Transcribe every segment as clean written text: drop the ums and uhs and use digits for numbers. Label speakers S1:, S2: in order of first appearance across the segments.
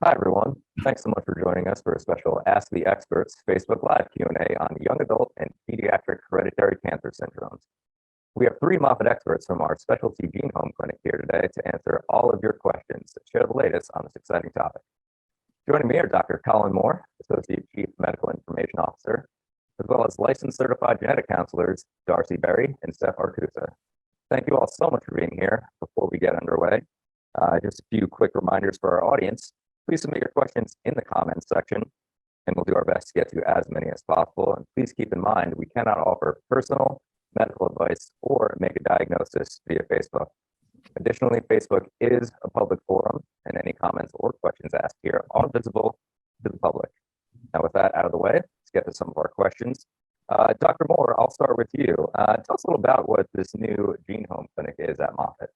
S1: Hi, everyone. Thanks so much for joining us for a special Ask the Experts Facebook Live Q&A on young adult and pediatric hereditary cancer syndromes. We have three Moffitt experts from our specialty gene home clinic here today to answer all of your questions and share the latest on this exciting topic. Joining me are Dr. Colin Moore, Associate Chief Medical Information Officer, as well as licensed certified genetic counselors Darcy Berry and Steph Arcusa. Thank you all so much for being here. Before we get underway, just a few quick reminders for our audience. Please submit your questions in the comments section, and we'll do our best to get to as many as possible. And please keep in mind, we cannot offer personal medical advice or make a diagnosis via Facebook. Additionally, Facebook is a public forum, and any comments or questions asked here are visible to the public. Now, with that out of the way, let's get to some of our questions. Dr. Moore, I'll start with you. Tell us a little about what this new gene home clinic is at Moffitt.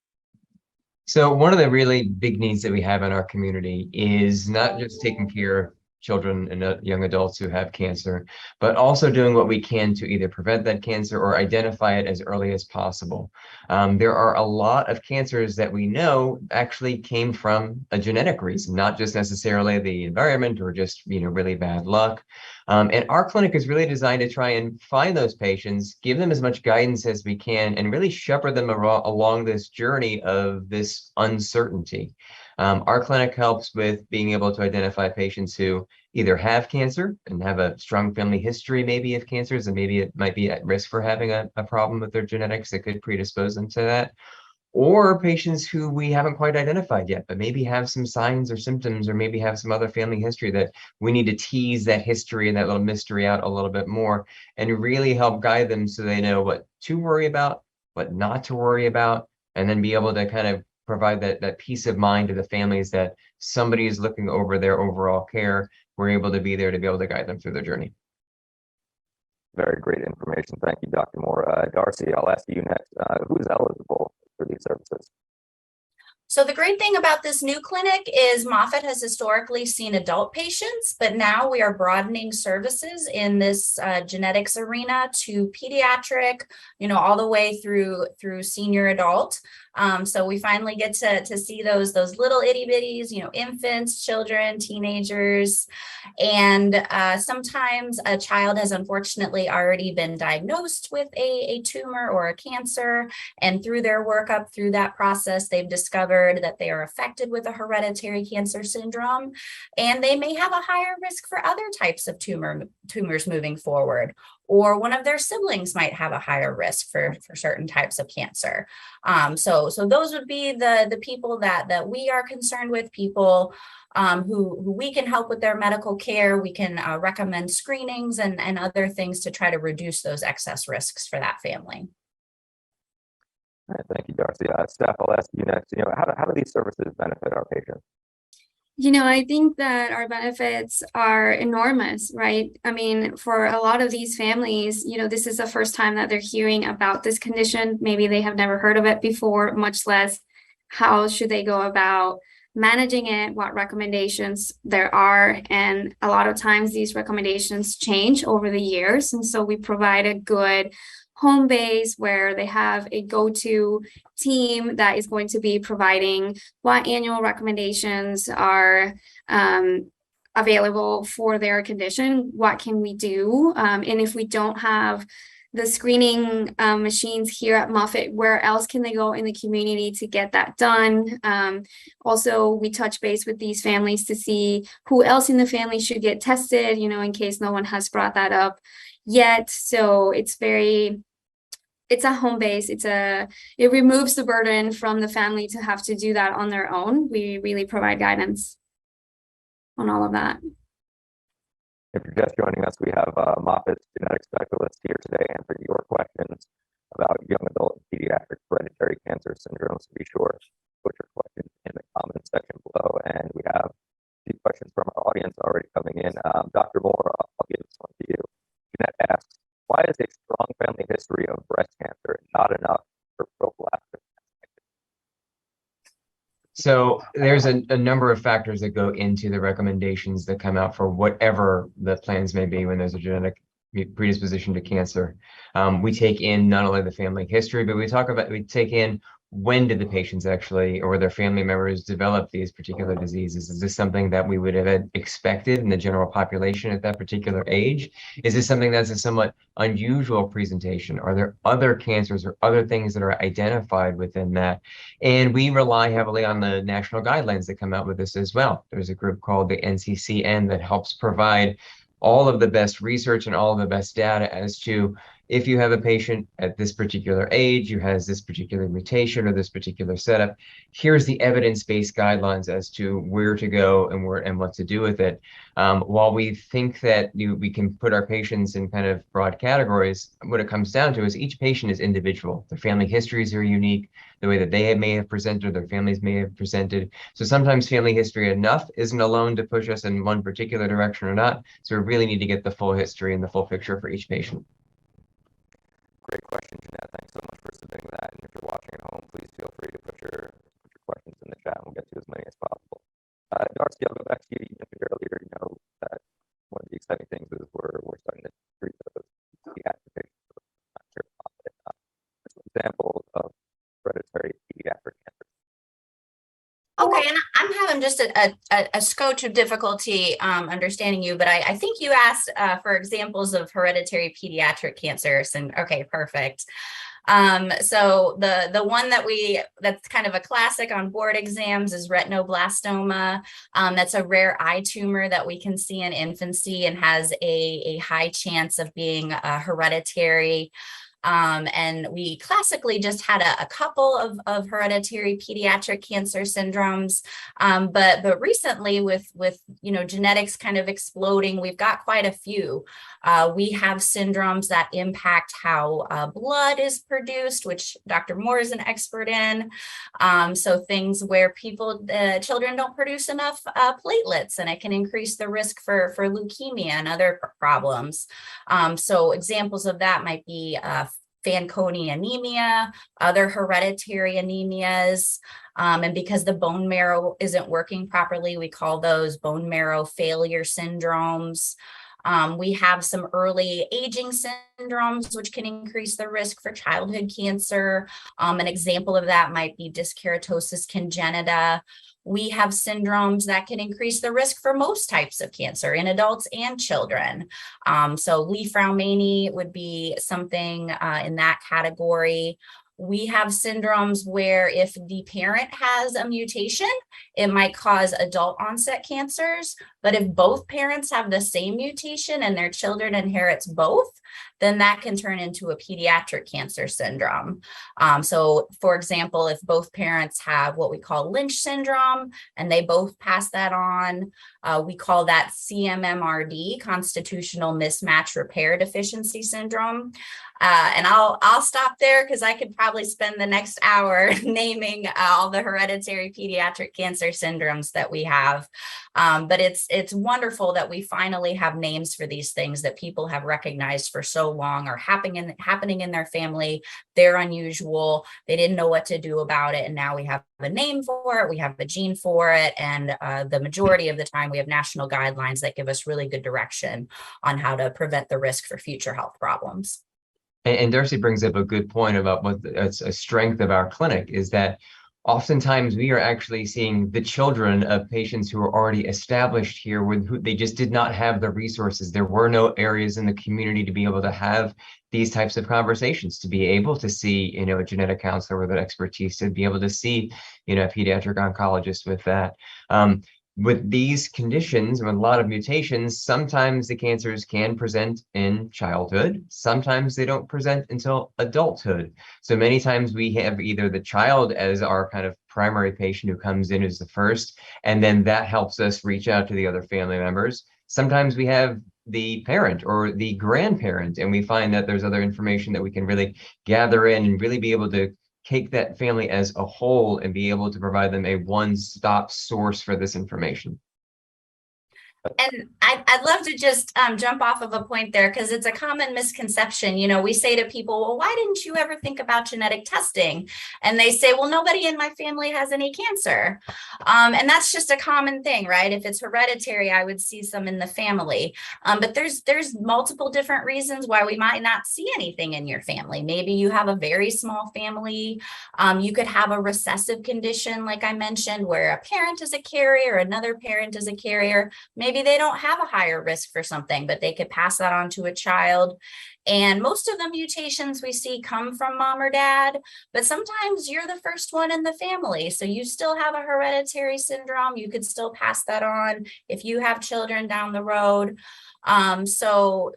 S2: So one of the really big needs that we have in our community is not just taking care of children and young adults who have cancer, but also doing what we can to either prevent that cancer or identify it as early as possible. There are a lot of cancers that we know actually came from a genetic reason, not just necessarily the environment or just really bad luck. And our clinic is really designed to try and find those patients, give them as much guidance as we can, and really shepherd them along this journey of this uncertainty. Our clinic helps with being able to identify patients who either have cancer and have a strong family history maybe of cancers, and maybe it might be at risk for having a problem with their genetics that could predispose them to that, or patients who we haven't quite identified yet, but maybe have some signs or symptoms, or maybe have some other family history that we need to tease that history and that little mystery out a little bit more and really help guide them so they know what to worry about, what not to worry about, and then be able to kind of provide that peace of mind to the families that somebody is looking over their overall care. We're able to be there to be able to guide them through their journey.
S1: Very great information. Thank you, Dr. Moore. Darcy, I'll ask you next. Who is eligible for these services?
S3: So the great thing about this new clinic is Moffitt has historically seen adult patients, but now we are broadening services in this genetics arena to pediatric, all the way through senior adult. So we finally get to see those little itty bitties, infants, children, teenagers, and sometimes a child has unfortunately already been diagnosed with a tumor or a cancer, and through their workup, through that process, they've discovered that they are affected with a hereditary cancer syndrome, and they may have a higher risk for other types of tumors moving forward, or one of their siblings might have a higher risk for certain types of cancer. So those would be the people that we are concerned with, people who we can help with their medical care. We can recommend screenings and other things to try to reduce those excess risks for that family.
S1: All right, thank you, Darcy. Steph, I'll ask you next. How do these services benefit our patients?
S4: I think that our benefits are enormous, right? I mean, for a lot of these families, this is the first time that they're hearing about this condition. Maybe they have never heard of it before, much less how should they go about managing it, what recommendations there are. And a lot of times these recommendations change over the years. And so we provide a good home base where they have a go-to team that is going to be providing what annual recommendations are available for their condition, what can we do, and if we don't have the screening machines here at Moffitt, where else can they go in the community to get that done? Also, we touch base with these families to see who else in the family should get tested, in case no one has brought that up yet. So it's a home base. It removes the burden from the family to have to do that on their own. We really provide guidance on all of that.
S1: If you're just joining us, we have Moffitt's genetic specialist here today answering your questions about young adult and pediatric hereditary cancer syndromes. Be sure to put your questions in the comments section below. And we have a few questions from our audience already coming in. Dr. Moore, I'll give this one to you. Jeanette asks, why is a strong family history of breast cancer not enough for prophylactic?
S2: So there's a number of factors that go into the recommendations that come out for whatever the plans may be when there's a genetic predisposition to cancer. We take in not only the family history, but we take in when did the patients actually or their family members develop these particular diseases? Is this something that we would have expected in the general population at that particular age? Is this something that's a somewhat unusual presentation? Are there other cancers or other things that are identified within that? And we rely heavily on the national guidelines that come out with this as well. There's a group called the NCCN that helps provide all of the best research and all of the best data as to if you have a patient at this particular age who has this particular mutation or this particular setup, here's the evidence-based guidelines as to where to go and what to do with it. While we think that we can put our patients in kind of broad categories, what it comes down to is each patient is individual. Their family histories are unique, the way that they may have presented, their families may have presented. So sometimes family history enough isn't alone to push us in one particular direction or not. So we really need to get the full history and the full picture for each patient.
S1: Great question, Jeanette. Thanks so much for submitting that. And if you're watching at home, please feel free to put your questions in the chat, and we'll get to as many as possible. Darcy, I'll go back to you. You mentioned earlier, that one of the exciting things is we're starting to treat those pediatric patients. I'm sure some examples of hereditary pediatric cancer.
S3: Okay, and I'm having just a scotch of difficulty understanding you, but I think you asked for examples of hereditary pediatric cancers, and okay, perfect. So the one that's kind of a classic on board exams is retinoblastoma. That's a rare eye tumor that we can see in infancy and has a high chance of being hereditary. And we classically just had a couple of hereditary pediatric cancer syndromes. But recently with genetics kind of exploding, we've got quite a few. We have syndromes that impact how blood is produced, which Dr. Moore is an expert in. So things where children don't produce enough platelets, and it can increase the risk for leukemia and other problems. So examples of that might be Fanconi anemia, other hereditary anemias, and because the bone marrow isn't working properly, we call those bone marrow failure syndromes. We have some early aging syndromes, which can increase the risk for childhood cancer. An example of that might be dyskeratosis congenita. We have syndromes that can increase the risk for most types of cancer in adults and children. So Li-Fraumeni would be something in that category. We have syndromes where if the parent has a mutation, it might cause adult onset cancers. But if both parents have the same mutation and their children inherits both, then that can turn into a pediatric cancer syndrome. So for example, if both parents have what we call Lynch syndrome and they both pass that on, we call that CMMRD, constitutional mismatch repair deficiency syndrome. And I'll stop there because I could probably spend the next hour naming all the hereditary pediatric cancer syndromes that we have. But it's wonderful that we finally have names for these things that people have recognized for so long are happening in their family. They're unusual. They didn't know what to do about it. And now we have a name for it. We have a gene for it. And the majority of the time we have national guidelines that give us really good direction on how to prevent the risk for future health problems.
S2: And Darcy brings up a good point about what a strength of our clinic is that oftentimes we are actually seeing the children of patients who are already established here with who they just did not have the resources. There were no areas in the community to be able to have these types of conversations, to be able to see, a genetic counselor with that expertise, to be able to see, a pediatric oncologist with that. With these conditions, with a lot of mutations, sometimes the cancers can present in childhood. Sometimes they don't present until adulthood. So many times we have either the child as our kind of primary patient who comes in as the first, and then that helps us reach out to the other family members. Sometimes we have the parent or the grandparent, and we find that there's other information that we can really gather in and really be able to take that family as a whole and be able to provide them a one-stop source for this information.
S3: And I'd love to just jump off of a point there because it's a common misconception. You know, we say to people, well, why didn't you ever think about genetic testing? And they say, well, nobody in my family has any cancer. And that's just a common thing, right? If it's hereditary, I would see some in the family. But there's multiple different reasons why we might not see anything in your family. Maybe you have a very small family. You could have a recessive condition, like I mentioned, where a parent is a carrier, another parent is a carrier. Maybe they don't have a higher risk for something, but they could pass that on to a child. And most of the mutations we see come from mom or dad, but sometimes you're the first one in the family. So you still have a hereditary syndrome. You could still pass that on if you have children down the road. So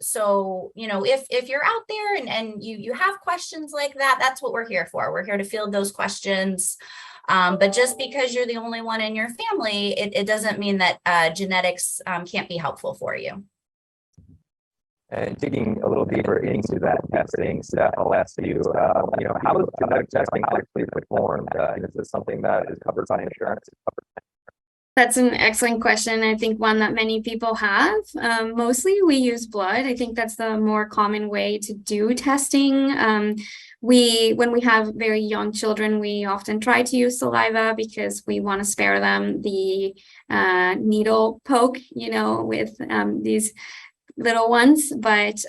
S3: you know, if you're out there and you have questions like that, that's what we're here for. We're here to field those questions. But just because you're the only one in your family, it doesn't mean that genetics can't be helpful for you.
S1: And digging a little deeper into that testing, Steph, I'll ask you, you know, how is genetic testing actually performed? Is this something that is covered by insurance?
S4: That's an excellent question. I think one that many people have. Mostly we use blood. I think that's the more common way to do testing. When we have very young children, we often try to use saliva because we want to spare them the needle poke, you know, with these little ones. But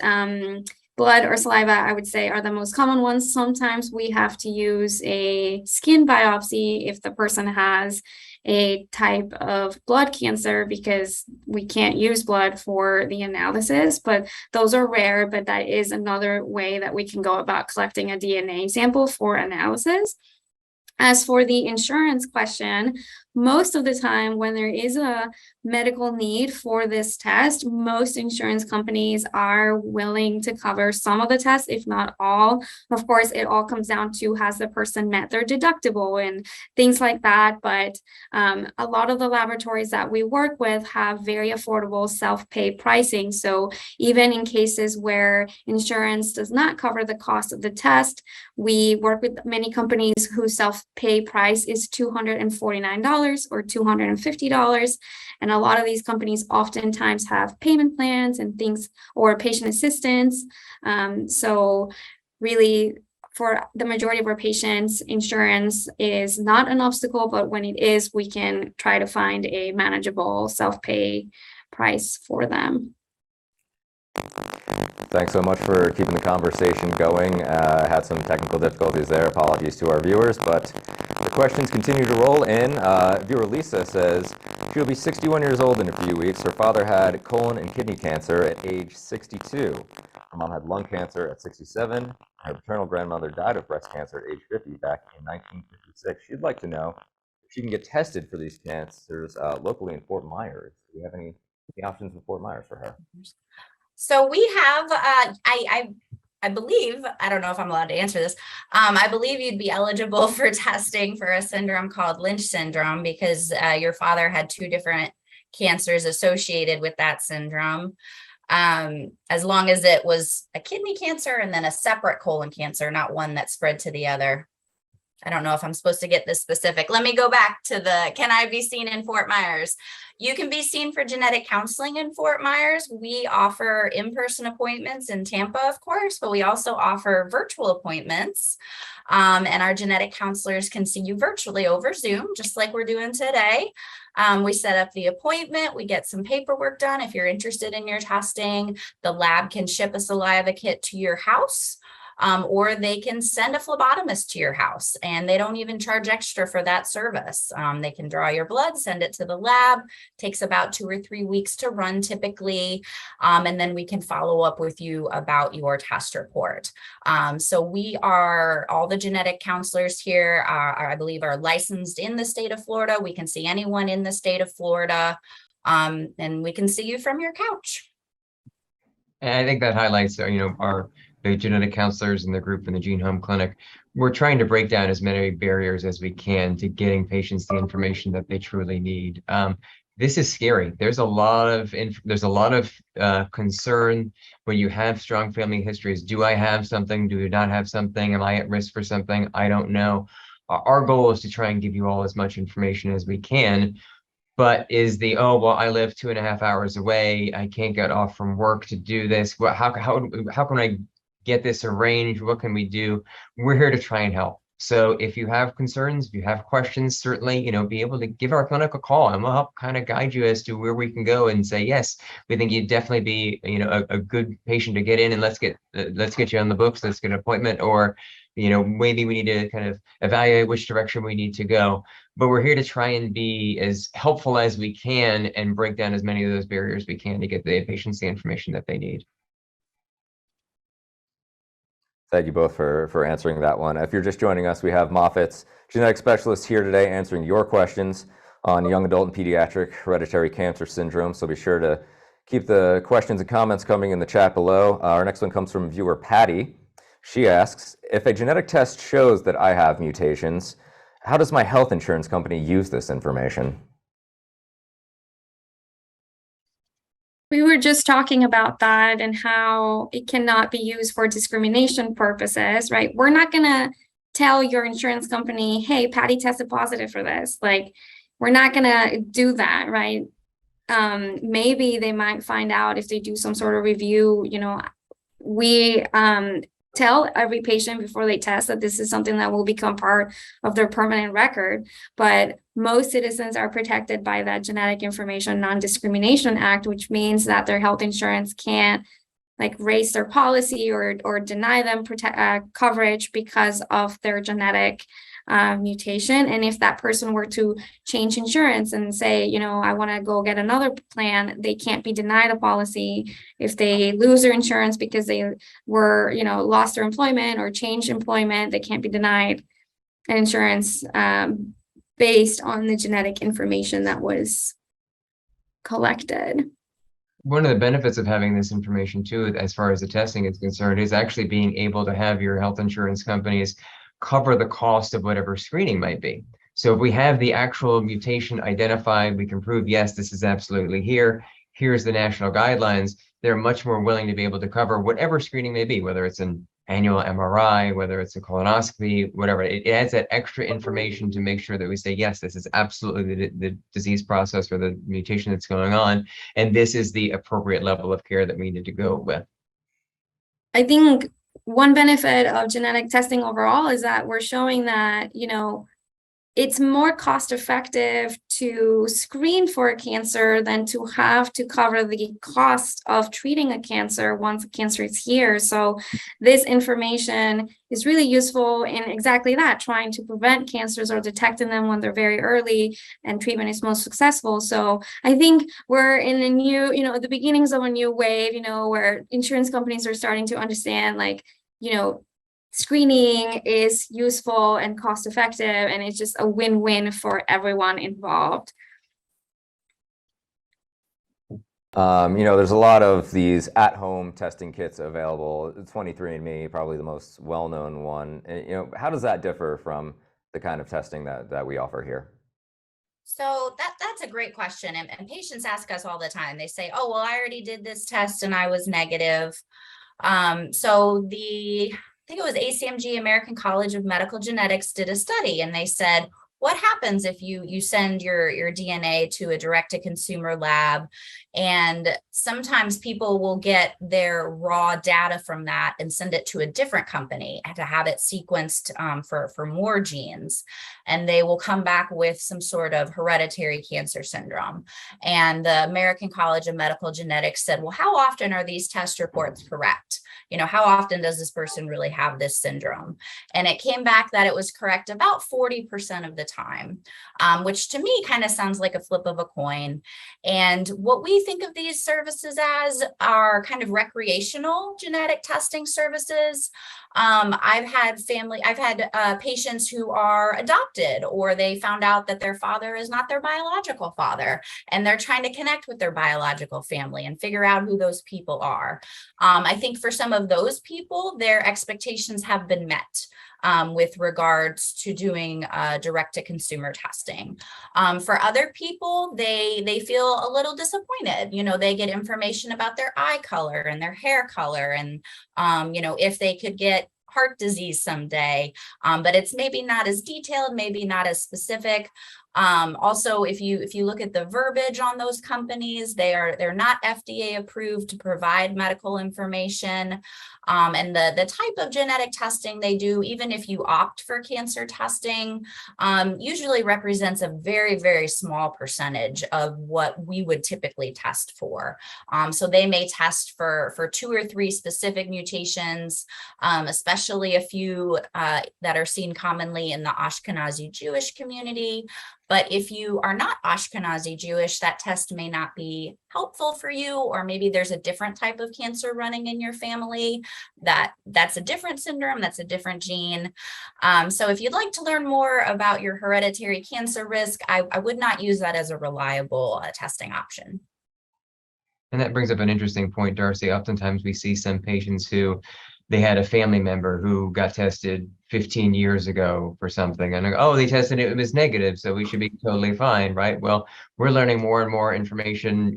S4: blood or saliva, I would say, are the most common ones. Sometimes we have to use a skin biopsy if the person has a type of blood cancer because we can't use blood for the analysis, but those are rare. But that is another way that we can go about collecting a DNA sample for analysis. As for the insurance question, most of the time when there is a medical need for this test, most insurance companies are willing to cover some of the tests, if not all. Of course, it all comes down to has the person met their deductible and things like that. But a lot of the laboratories that we work with have very affordable self-pay pricing. So even in cases where insurance does not cover the cost of the test, we work with many companies whose self-pay price is $249 or $250. And a lot of these companies oftentimes have payment plans and things or patient assistance. So really, for the majority of our patients, insurance is not an obstacle, but when it is, we can try to find a manageable self-pay price for them.
S1: Thanks so much for keeping the conversation going. Had some technical difficulties there. Apologies to our viewers, but the questions continue to roll in. Viewer Lisa says she'll be 61 years old in a few weeks. Her father had colon and kidney cancer at age 62. Her mom had lung cancer at 67. Her paternal grandmother died of breast cancer at age 50 back in 1956. She'd like to know if she can get tested for these cancers locally in Fort Myers. Do we have any options in Fort Myers for her?
S3: So we have, I believe, I don't know if I'm allowed to answer this. I believe you'd be eligible for testing for a syndrome called Lynch Syndrome because your father had 2 different cancers associated with that syndrome. As long as it was a kidney cancer and then a separate colon cancer, not one that spread to the other. I don't know if I'm supposed to get this specific. Let me go back to the, can I be seen in Fort Myers? You can be seen for genetic counseling in Fort Myers. We offer in-person appointments in Tampa, of course, but we also offer virtual appointments. And our genetic counselors can see you virtually over Zoom, just like we're doing today. We set up the appointment. We get some paperwork done. If you're interested in your testing, the lab can ship a saliva kit to your house. Or they can send a phlebotomist to your house and they don't even charge extra for that service. They can draw your blood, send it to the lab, takes about 2 or 3 weeks to run typically. And then we can follow up with you about your test report. So we are, all the genetic counselors here I believe are licensed in the state of Florida. We can see anyone in the state of Florida and we can see you from your couch.
S2: And I think that highlights, the genetic counselors in the group in the Gene Home Clinic. We're trying to break down as many barriers as we can to getting patients the information that they truly need. This is scary. There's a lot of concern when you have strong family histories. Do I have something? Do I not have something? Am I at risk for something? I don't know. Our goal is to try and give you all as much information as we can. But is the, oh, well, I live 2.5 hours away, I can't get off from work to do this. Well, how can I get this arranged? What can we do? We're here to try and help. So if you have concerns, if you have questions, certainly, be able to give our clinic a call, and we'll help kind of guide you as to where we can go and say, yes, we think you'd definitely be, a good patient to get in, and let's get you on the books, let's get an appointment, or, maybe we need to kind of evaluate which direction we need to go. But we're here to try and be as helpful as we can and break down as many of those barriers we can to get the patients the information that they need.
S1: Thank you both for answering that one. If you're just joining us, we have Moffitt's genetic specialists here today answering your questions on young adult and pediatric hereditary cancer syndrome. So be sure to keep the questions and comments coming in the chat below. Our next one comes from viewer Patty. She asks, if a genetic test shows that I have mutations, how does my health insurance company use this information?
S4: We were just talking about that and how it cannot be used for discrimination purposes, right? We're not going to tell your insurance company, hey, Patty tested positive for this. Like, we're not going to do that, right? Maybe they might find out if they do some sort of review. We tell every patient before they test that this is something that will become part of their permanent record. But most citizens are protected by that Genetic Information Non-Discrimination Act, which means that their health insurance can't raise their policy or deny them coverage because of their genetic mutation. And if that person were to change insurance and say, I want to go get another plan, they can't be denied a policy. If they lose their insurance because they were, lost their employment or changed employment, they can't be denied an insurance based on the genetic information that was collected.
S2: One of the benefits of having this information too, as far as the testing is concerned, is actually being able to have your health insurance companies cover the cost of whatever screening might be. So if we have the actual mutation identified, we can prove, yes, this is absolutely here. Here's the national guidelines. They're much more willing to be able to cover whatever screening may be, whether it's an annual MRI, whether it's a colonoscopy, whatever. It adds that extra information to make sure that we say, yes, this is absolutely the disease process or the mutation that's going on, and this is the appropriate level of care that we need to go with.
S4: I think one benefit of genetic testing overall is that we're showing that, it's more cost effective to screen for a cancer than to have to cover the cost of treating a cancer once a cancer is here. So this information is really useful in exactly that, trying to prevent cancers or detecting them when they're very early and treatment is most successful. So I think we're in a new, at the beginnings of a new wave, where insurance companies are starting to understand, screening is useful and cost effective, and it's just a win-win for everyone involved.
S1: There's a lot of these at-home testing kits available. 23andMe, probably the most well-known one. And, how does that differ from the kind of testing that we offer here?
S3: So that's a great question. And patients ask us all the time. They say, oh, well, I already did this test and I was negative. I think it was ACMG, American College of Medical Genetics, did a study, and they said, what happens if you send your DNA to a direct-to-consumer lab? And sometimes people will get their raw data from that and send it to a different company to have it sequenced for more genes. And they will come back with some sort of hereditary cancer syndrome. And the American College of Medical Genetics said, well, how often are these test reports correct? How often does this person really have this syndrome? And it came back that it was correct about 40% of the time, which to me kind of sounds like a flip of a coin. And what we think of these services as are kind of recreational genetic testing services. I've had patients who are adopted, or they found out that their father is not their biological father, and they're trying to connect with their biological family and figure out who those people are. I think for some of those people, their expectations have been met with regards to doing direct-to-consumer testing. For other people, they feel a little disappointed. They get information about their eye color and their hair color, and if they could get heart disease someday, but it's maybe not as detailed, maybe not as specific. Also, if you look at the verbiage on those companies, they're not FDA approved to provide medical information. And the type of genetic testing they do, even if you opt for cancer testing, usually represents a very, very small percentage of what we would typically test for. So they may test for 2 or 3 specific mutations, especially a few that are seen commonly in the Ashkenazi Jewish community. But if you are not Ashkenazi Jewish, that test may not be helpful for you, or maybe there's a different type of cancer running in your family that's a different syndrome, that's a different gene. So if you'd like to learn more about your hereditary cancer risk, I would not use that as a reliable testing option.
S2: And that brings up an interesting point, Darcy. Oftentimes we see some patients who they had a family member who got tested 15 years ago for something, and oh, they tested it was negative, so we should be totally fine, right? Well, we're learning more and more information,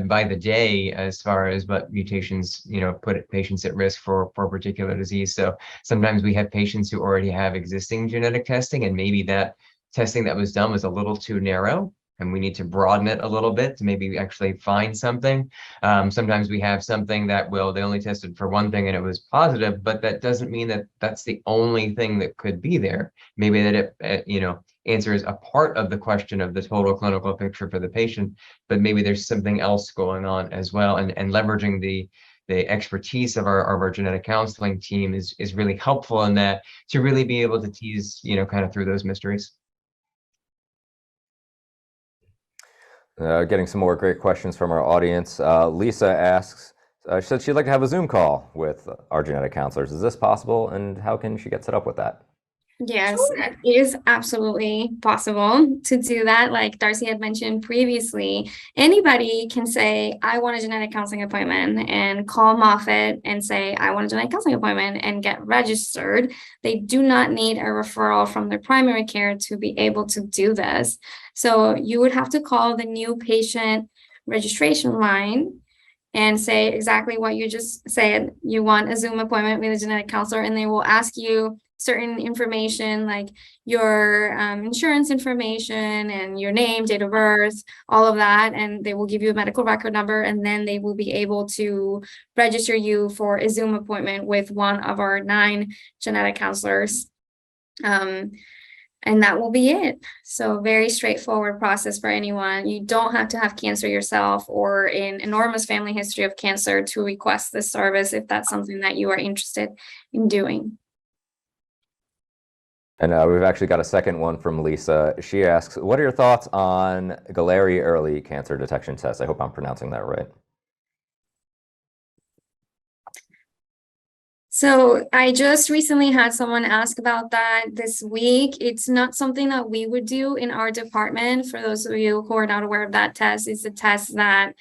S2: by the day as far as what mutations, put patients at risk for a particular disease. So sometimes we have patients who already have existing genetic testing, and maybe that testing that was done was a little too narrow, and we need to broaden it a little bit to maybe actually find something. Sometimes we have something that they only tested for one thing and it was positive, but that doesn't mean that that's the only thing that could be there. Maybe that it, answers a part of the question of the total clinical picture for the patient, but maybe there's something else going on as well. And leveraging the expertise of our genetic counseling team is really helpful in that, to really be able to tease, kind of through those mysteries.
S1: Getting some more great questions from our audience. Lisa asks, she said she'd like to have a Zoom call with our genetic counselors. Is this possible, and how can she get set up with that?
S4: Yes, it is absolutely possible to do that. Like Darcy had mentioned previously, anybody can say, I want a genetic counseling appointment, and call Moffitt and say, I want a genetic counseling appointment, and get registered. They do not need a referral from their primary care to be able to do this. So you would have to call the new patient registration line and say exactly what you just said. You want a Zoom appointment with a genetic counselor, and they will ask you certain information like your insurance information and your name, date of birth, all of that, and they will give you a medical record number, and then they will be able to register you for a Zoom appointment with one of our 9 genetic counselors. And that will be it. So very straightforward process for anyone. You don't have to have cancer yourself or an enormous family history of cancer to request this service if that's something that you are interested in doing.
S1: And we've actually got a second one from Lisa. She asks, what are your thoughts on Galleri early cancer detection test? I hope I'm pronouncing that right.
S4: So I just recently had someone ask about that this week. It's not something that we would do in our department. For those of you who are not aware of that test, it's a test that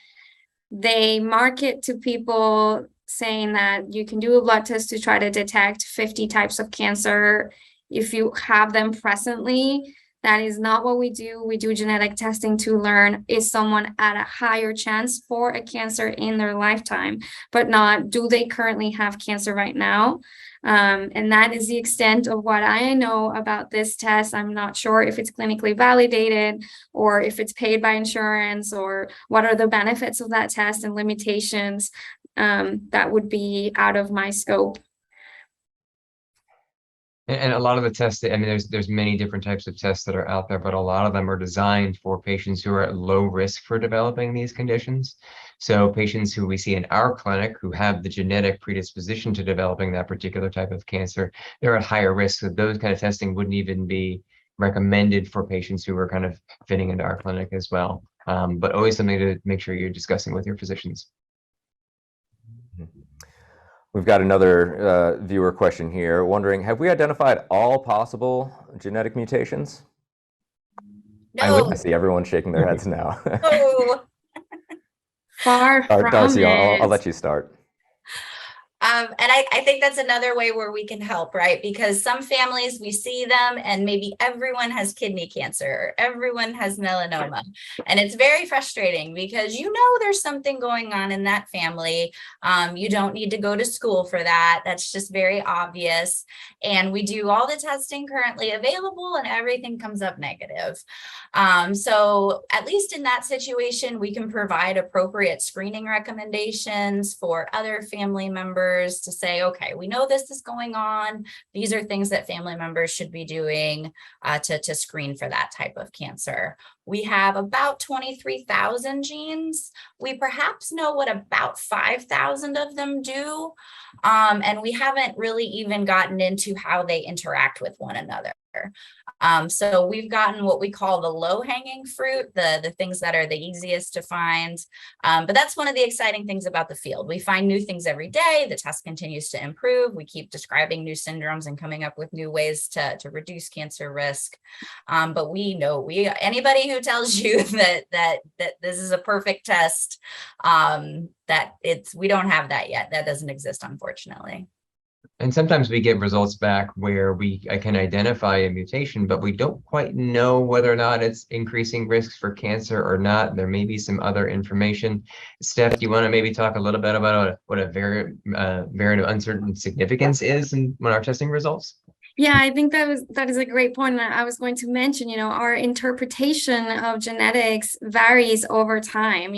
S4: they market to people saying that you can do a blood test to try to detect 50 types of cancer if you have them presently. That is not what we do. We do genetic testing to learn, is someone at a higher chance for a cancer in their lifetime, but not, do they currently have cancer right now? And that is the extent of what I know about this test. I'm not sure if it's clinically validated or if it's paid by insurance, or what are the benefits of that test and limitations. That would be out of my scope.
S2: And a lot of the tests, I mean, there's many different types of tests that are out there, but a lot of them are designed for patients who are at low risk for developing these conditions. So patients who we see in our clinic who have the genetic predisposition to developing that particular type of cancer, they're at higher risk. So those kind of testing wouldn't even be recommended for patients who are kind of fitting into our clinic as well. But always something to make sure you're discussing with your physicians.
S1: We've got another viewer question here, wondering, have we identified all possible genetic mutations?
S3: No.
S1: I see everyone shaking their heads now.
S3: Oh.
S4: Far from
S1: Darcy,
S4: it.
S1: I'll let you start.
S3: I think that's another way where we can help, right? Because some families, we see them and maybe everyone has kidney cancer, or everyone has melanoma. And it's very frustrating because there's something going on in that family. You don't need to go to school for that. That's just very obvious. And we do all the testing currently available and everything comes up negative. So at least in that situation, we can provide appropriate screening recommendations for other family members to say, okay, we know this is going on. These are things that family members should be doing to screen for that type of cancer. We have about 23,000 genes. We perhaps know what about 5,000 of them do. And we haven't really even gotten into how they interact with one another. So we've gotten what we call the low-hanging fruit, the things that are the easiest to find. But that's one of the exciting things about the field. We find new things every day. The test continues to improve. We keep describing new syndromes and coming up with new ways to reduce cancer risk. But we know anybody who tells you that this is a perfect test, we don't have that yet. That doesn't exist, unfortunately.
S2: And sometimes we get results back where I can identify a mutation, but we don't quite know whether or not it's increasing risks for cancer or not. There may be some other information. Steph, do you want to maybe talk a little bit about what a variant of uncertain significance is in our testing results?
S4: Yeah, I think that is a great point. And I was going to mention, our interpretation of genetics varies over time.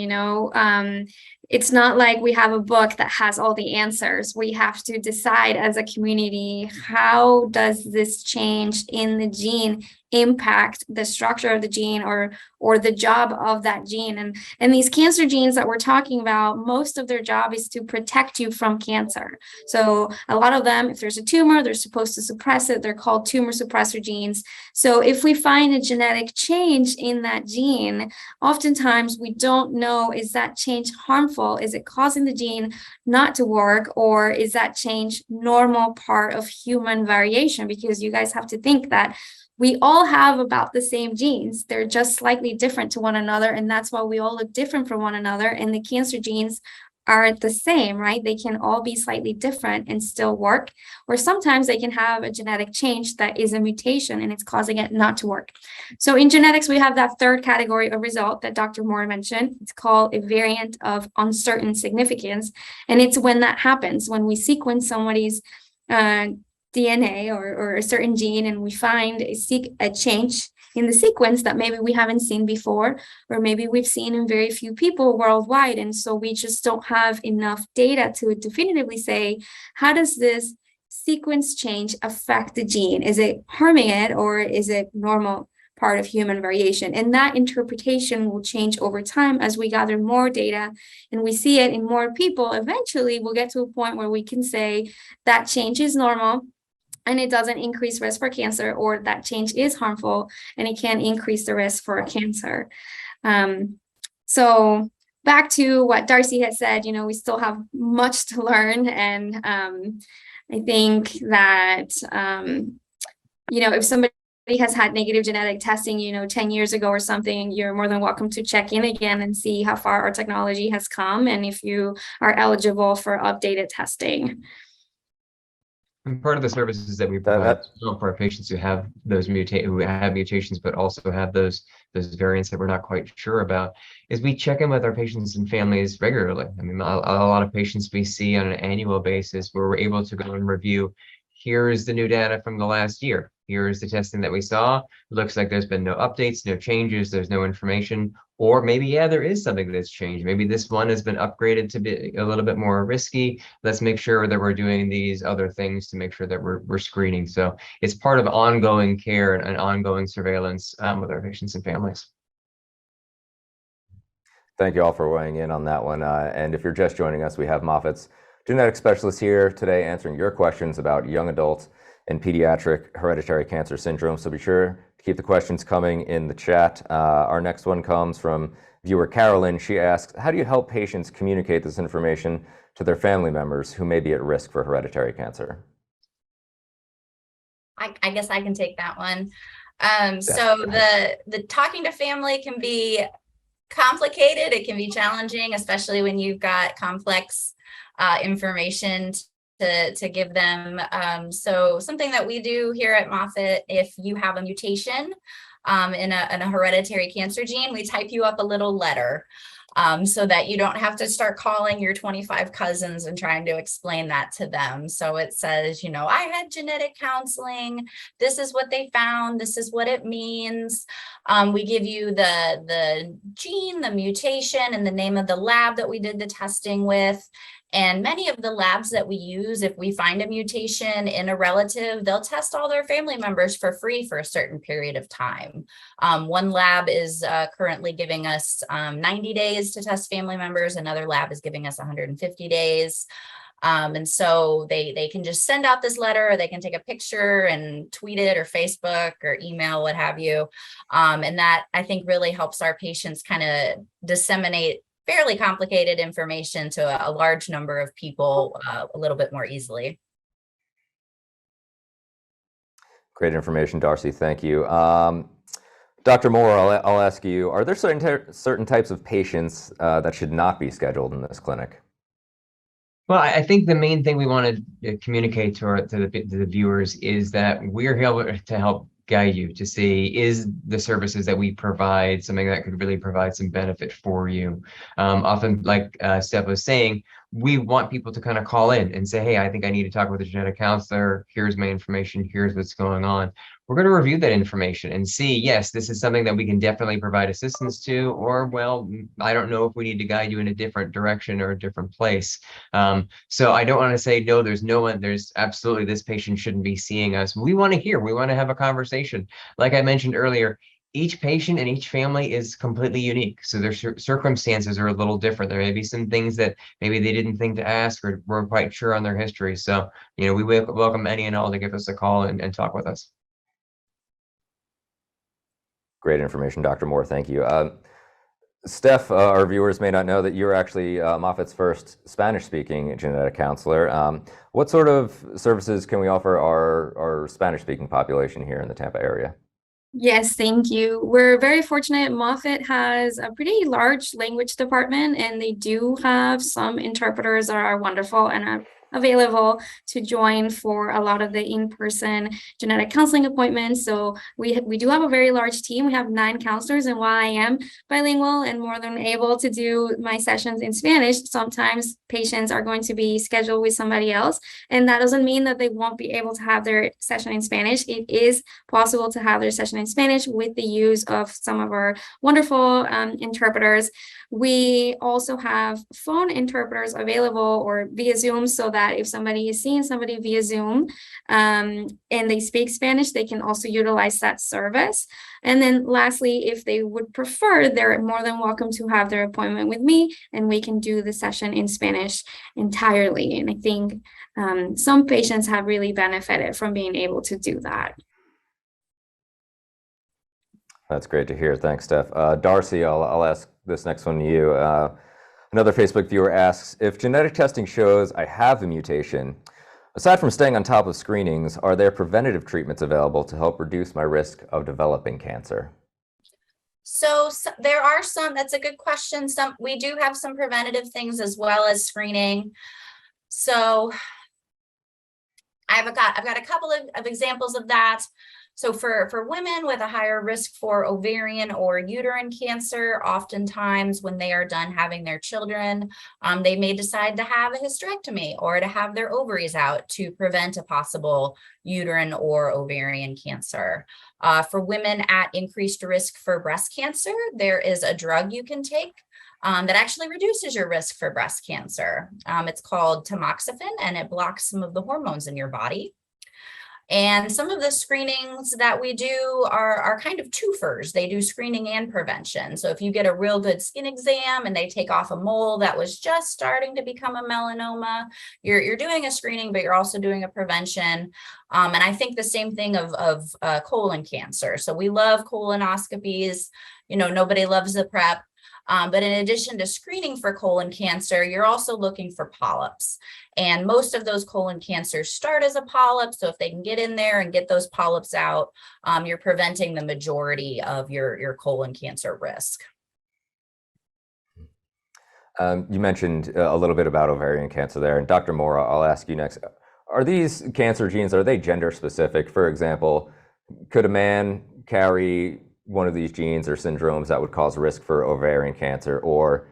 S4: It's not like we have a book that has all the answers. We have to decide as a community, how does this change in the gene impact the structure of the gene or the job of that gene? And these cancer genes that we're talking about, most of their job is to protect you from cancer. So a lot of them, if there's a tumor, they're supposed to suppress it. They're called tumor suppressor genes. So if we find a genetic change in that gene, oftentimes we don't know, is that change harmful? Is it causing the gene not to work, or is that change normal part of human variation? Because you guys have to think that we all have about the same genes. They're just slightly different to one another, and that's why we all look different from one another. And the cancer genes aren't the same, right? They can all be slightly different and still work, or sometimes they can have a genetic change that is a mutation and it's causing it not to work. So in genetics, we have that third category of result that Dr. Moore mentioned. It's called a variant of uncertain significance. And it's when that happens, when we sequence somebody's DNA or a certain gene, and we find a change in the sequence that maybe we haven't seen before, or maybe we've seen in very few people worldwide. And so we just don't have enough data to definitively say, how does this sequence change affect the gene? Is it harming it, or is it normal part of human variation? And that interpretation will change over time as we gather more data and we see it in more people. Eventually, we'll get to a point where we can say that change is normal and it doesn't increase risk for cancer, or that change is harmful and it can increase the risk for cancer. So back to what Darcy had said, we still have much to learn. And I think that, if somebody has had negative genetic testing, 10 years ago or something, you're more than welcome to check in again and see how far our technology has come and if you are eligible for updated testing.
S2: And part of the services that we provide for our patients who have those mutations, but also have those variants that we're not quite sure about, is we check in with our patients and families regularly. I mean, a lot of patients we see on an annual basis where we're able to go and review, here is the new data from the last year. Here is the testing that we saw. It looks like there's been no updates, no changes, there's no information. Or maybe, yeah, there is something that's changed. Maybe this one has been upgraded to be a little bit more risky. Let's make sure that we're doing these other things to make sure that we're screening. So it's part of ongoing care and ongoing surveillance with our patients and families.
S1: Thank you all for weighing in on that one. And if you're just joining us, we have Moffitt's genetic specialist here today answering your questions about young adults and pediatric hereditary cancer syndrome. So be sure to keep the questions coming in the chat. Our next one comes from viewer Carolyn. She asks, how do you help patients communicate this information to their family members who may be at risk for hereditary cancer?
S3: I guess I can take that one. So the talking to family can be complicated. It can be challenging, especially when you've got complex information to give them. So something that we do here at Moffitt, if you have a mutation in a hereditary cancer gene, we type you up a little letter. So that you don't have to start calling your 25 cousins and trying to explain that to them. So it says, you know, I had genetic counseling. This is what they found. This is what it means. We give you the gene, the mutation, and the name of the lab that we did the testing with. And many of the labs that we use, if we find a mutation in a relative, they'll test all their family members for free for a certain period of time. One lab is currently giving us 90 days to test family members. Another lab is giving us 150 days. And so they can just send out this letter, or they can take a picture and tweet it, or Facebook or email, what have you. And that, I think, really helps our patients kind of disseminate fairly complicated information to a large number of people a little bit more easily.
S1: Great information, Darcy. Thank you. Dr. Moore, I'll ask you, are there certain types of patients that should not be scheduled in this clinic?
S2: Well, I think the main thing we want to communicate to the viewers is that we're here to help guide you to see, is the services that we provide something that could really provide some benefit for you. Often, like Steph was saying, we want people to kind of call in and say, hey, I think I need to talk with a genetic counselor. Here's my information. Here's what's going on. We're going to review that information and see, yes, this is something that we can definitely provide assistance to, or, well, I don't know if we need to guide you in a different direction or a different place. So I don't want to say, no, there's absolutely, this patient shouldn't be seeing us. We want to hear, we want to have a conversation. Like I mentioned earlier, each patient and each family is completely unique. So their circumstances are a little different. There may be some things that maybe they didn't think to ask or weren't quite sure on their history. So, you know, we welcome any and all to give us a call and talk with us.
S1: Great information, Dr. Moore. Thank you. Steph, our viewers may not know that you're actually Moffitt's first Spanish-speaking genetic counselor. What sort of services can we offer our Spanish-speaking population here in the Tampa area?
S4: Yes, thank you. We're very fortunate. Moffitt has a pretty large language department, and they do have some interpreters that are wonderful and are available to join for a lot of the in-person genetic counseling appointments. So we do have a very large team. We have 9 counselors, and while I am bilingual and more than able to do my sessions in Spanish, sometimes patients are going to be scheduled with somebody else, and that doesn't mean that they won't be able to have their session in Spanish. It is possible to have their session in Spanish with the use of some of our wonderful interpreters. We also have phone interpreters available or via Zoom, so that if somebody is seeing somebody via Zoom and they speak Spanish, they can also utilize that service. And then lastly, if they would prefer, they're more than welcome to have their appointment with me, and we can do the session in Spanish entirely. And I think some patients have really benefited from being able to do that.
S1: That's great to hear. Thanks, Steph. Darcy, I'll ask this next one to you. Another Facebook viewer asks, if genetic testing shows I have the mutation, aside from staying on top of screenings, are there preventative treatments available to help reduce my risk of developing cancer?
S3: So there are some, that's a good question. We do have some preventative things as well as screening. So I've got a couple of examples of that. So for women with a higher risk for ovarian or uterine cancer, oftentimes when they are done having their children, they may decide to have a hysterectomy or to have their ovaries out to prevent a possible uterine or ovarian cancer. For women at increased risk for breast cancer, there is a drug you can take that actually reduces your risk for breast cancer. It's called tamoxifen, and it blocks some of the hormones in your body. And some of the screenings that we do are kind of twofers. They do screening and prevention. So if you get a real good skin exam and they take off a mole that was just starting to become a melanoma, you're doing a screening, but you're also doing a prevention. And I think the same thing of colon cancer. So we love colonoscopies. You know, nobody loves the prep. But in addition to screening for colon cancer, you're also looking for polyps. And most of those colon cancers start as a polyp. So if they can get in there and get those polyps out, you're preventing the majority of your colon cancer risk.
S1: You mentioned a little bit about ovarian cancer there, and Dr. Mora, I'll ask you next. Are these cancer genes, are they gender specific? For example, could a man carry one of these genes or syndromes that would cause risk for ovarian cancer, or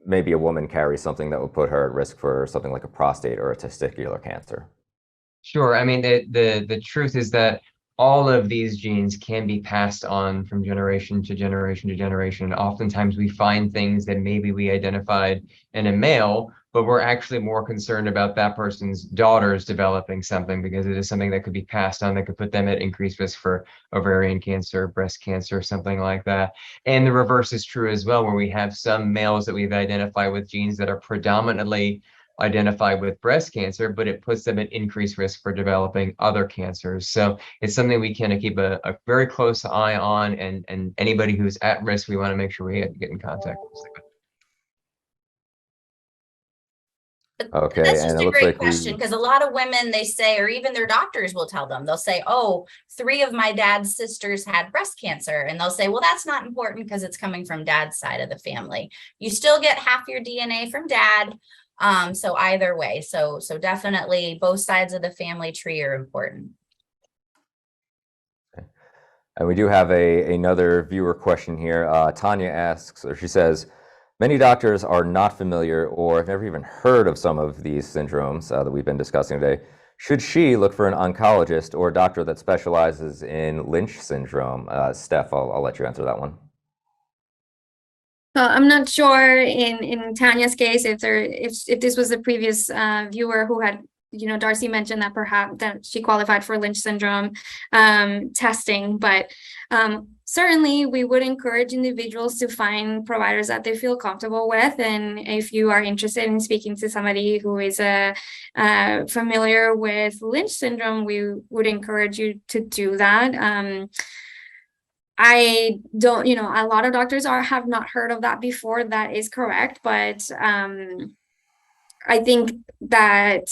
S1: maybe a woman carries something that would put her at risk for something like a prostate or a testicular cancer?
S2: Sure. I mean, the truth is that all of these genes can be passed on from generation to generation to generation. Oftentimes we find things that maybe we identified in a male, but we're actually more concerned about that person's daughters developing something, because it is something that could be passed on that could put them at increased risk for ovarian cancer, breast cancer, something like that. And the reverse is true as well, where we have some males that we've identified with genes that are predominantly identified with breast cancer, but it puts them at increased risk for developing other cancers. So it's something we can keep a very close eye on, and anybody who's at risk, we want to make sure we get in contact with.
S1: Okay,
S3: That's
S1: and
S3: just
S1: it
S3: a
S1: looks
S3: great
S1: like
S3: question, because a lot of women, they say, or even their doctors will tell them, they'll say, oh, 3 of my dad's sisters had breast cancer. And they'll say, well, that's not important because it's coming from dad's side of the family. You still get half your DNA from dad. So either way, so definitely both sides of the family tree are important.
S1: And we do have another viewer question here. Tanya asks, or she says, many doctors are not familiar or have never even heard of some of these syndromes that we've been discussing today. Should she look for an oncologist or a doctor that specializes in Lynch syndrome? Steph, I'll let you answer that one.
S4: I'm not sure in Tanya's case if this was the previous viewer who had, Darcy mentioned that perhaps that she qualified for Lynch syndrome testing, but certainly we would encourage individuals to find providers that they feel comfortable with. And if you are interested in speaking to somebody who is familiar with Lynch syndrome, we would encourage you to do that. I don't, a lot of doctors have not heard of that before. That is correct. But I think that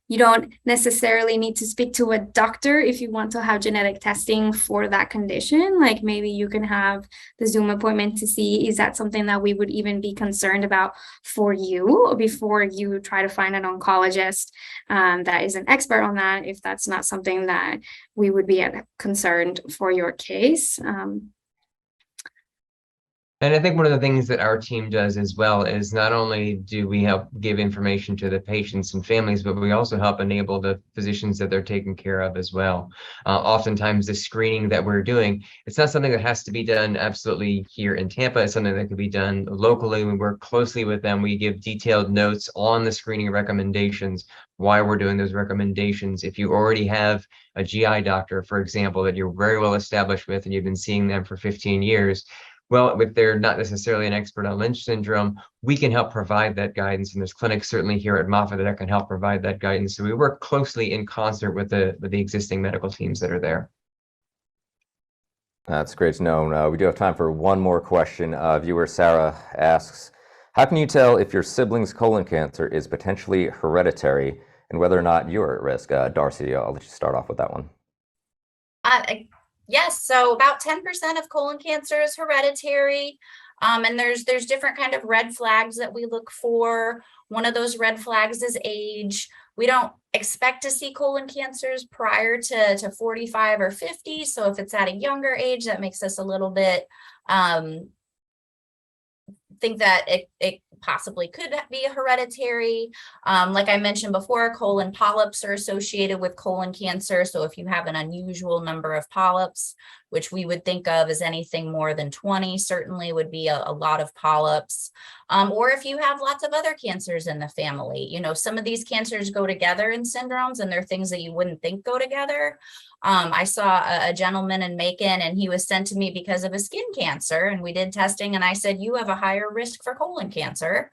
S4: you don't necessarily need to speak to a doctor if you want to have genetic testing for that condition. Like maybe you can have the Zoom appointment to see, is that something that we would even be concerned about for you before you try to find an oncologist that is an expert on that, if that's not something that we would be concerned for your case.
S2: And I think one of the things that our team does as well is not only do we help give information to the patients and families, but we also help enable the physicians that they're taking care of as well. Oftentimes the screening that we're doing, it's not something that has to be done absolutely here in Tampa. It's something that could be done locally. We work closely with them. We give detailed notes on the screening recommendations, why we're doing those recommendations. If you already have a GI doctor, for example, that you're very well established with and you've been seeing them for 15 years, well, if they're not necessarily an expert on Lynch syndrome, we can help provide that guidance. And there's clinics certainly here at Moffitt that can help provide that guidance. So we work closely in concert with the existing medical teams that are there.
S1: That's great to know. We do have time for one more question. Viewer Sarah asks, how can you tell if your sibling's colon cancer is potentially hereditary and whether or not you're at risk? Darcy, I'll let you start off with that one.
S3: Yes, so about 10% of colon cancer is hereditary. And there's different kind of red flags that we look for. One of those red flags is age. We don't expect to see colon cancers prior to 45 or 50. So if it's at a younger age, that makes us a little bit think that it possibly could be hereditary. Like I mentioned before, colon polyps are associated with colon cancer. So if you have an unusual number of polyps, which we would think of as anything more than 20, certainly would be a lot of polyps. Or if you have lots of other cancers in the family, some of these cancers go together in syndromes, and they're things that you wouldn't think go together. I saw a gentleman in Macon, and he was sent to me because of a skin cancer, and we did testing, and I said, you have a higher risk for colon cancer.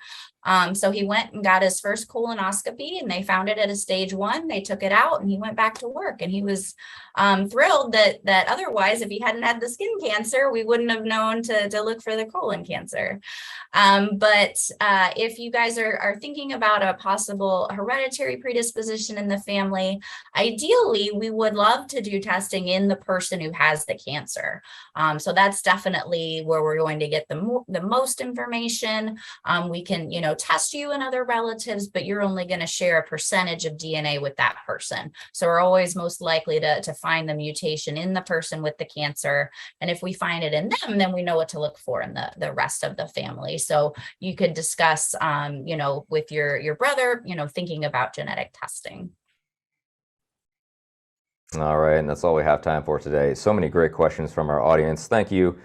S3: So he went and got his first colonoscopy, and they found it at a stage 1. They took it out, and he went back to work, and he was thrilled that otherwise, if he hadn't had the skin cancer, we wouldn't have known to look for the colon cancer. But if you guys are thinking about a possible hereditary predisposition in the family, ideally, we would love to do testing in the person who has the cancer. So that's definitely where we're going to get the most information. We can, test you and other relatives, but you're only going to share a percentage of DNA with that person. So we're always most likely to find the mutation in the person with the cancer. And if we find it in them, then we know what to look for in the rest of the family. So you could discuss, with your brother, thinking about genetic testing.
S1: All right, and that's all we have time for today. So many great questions from our audience. Thank you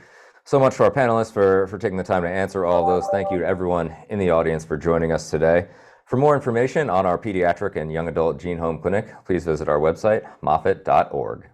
S1: so much to our panelists for taking the time to answer all of those. Thank you to everyone in the audience for joining us today. For more information on our pediatric and young adult gene home clinic, please visit our website, moffitt.org.